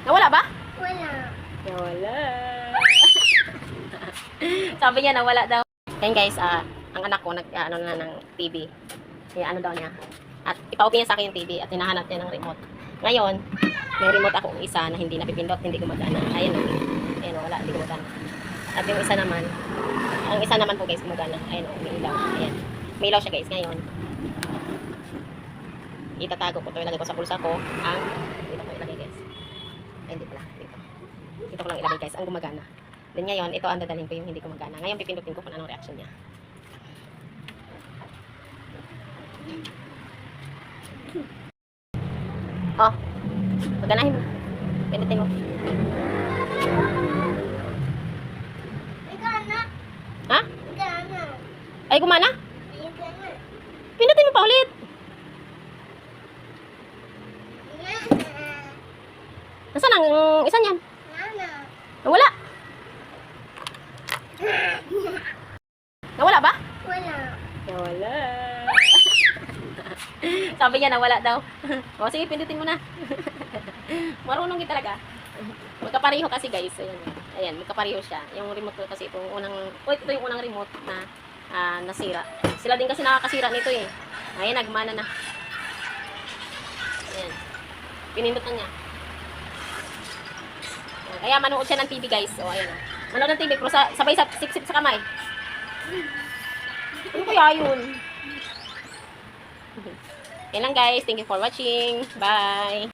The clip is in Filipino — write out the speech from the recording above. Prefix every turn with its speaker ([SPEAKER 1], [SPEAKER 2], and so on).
[SPEAKER 1] Nawala ba?
[SPEAKER 2] Wala.
[SPEAKER 1] Nawala. Sabi niya nawala daw. Yan guys, ang anak ko ano na ng TV. Kaya ano daw niya. At ipa-open niya sa akin yung TV at hinahanap niya ng remote. Ngayon, may remote akong isa na hindi napipindot, hindi gumagana. Ayan o. Ayan o, wala, hindi gumagana. At yung isa naman, ang isa naman po guys gumagana. Ayan o, may ilaw. Ayan. May ilaw siya guys. Ngayon, itatago ko ito. Ilagay ko sa bulsa ko. Dito ko ilagay guys. Ay, hindi pala. Dito ko lang ilagay guys. Ang gumagana. Then ngayon, ito ang dadalhin ko yung hindi gumagana. Ngayon, pipindutin ko kung anong reaction niya. Oh, maganahin mo. Pindutin mo.
[SPEAKER 2] Ikaw na.
[SPEAKER 1] Ha?
[SPEAKER 2] Ikaw na.
[SPEAKER 1] Ay, gumana?
[SPEAKER 2] Ikaw na.
[SPEAKER 1] Pindutin mo pa ulit. Nasaan ang isa niyan?
[SPEAKER 2] Nana.
[SPEAKER 1] Nawala. Nawala ba?
[SPEAKER 2] Wala.
[SPEAKER 1] Nawala. Sabi niya nawala daw. O sige, pindutin mo na. Marunong din talaga. Magkapareho kasi guys. Ayan, ayan, magkapareho siya. Yung remote ko kasi ito yung unang remote na nasira. Sila din kasi nakakasira nito eh. Ayan, nagmana na. Ayan. Pinindot na niya. Kaya manood siya ng TV guys. O ayan. Manood ng TV pero sabay sa siksik sa kamay. Ano kaya yun? Yan lang guys. Thank you for watching. Bye!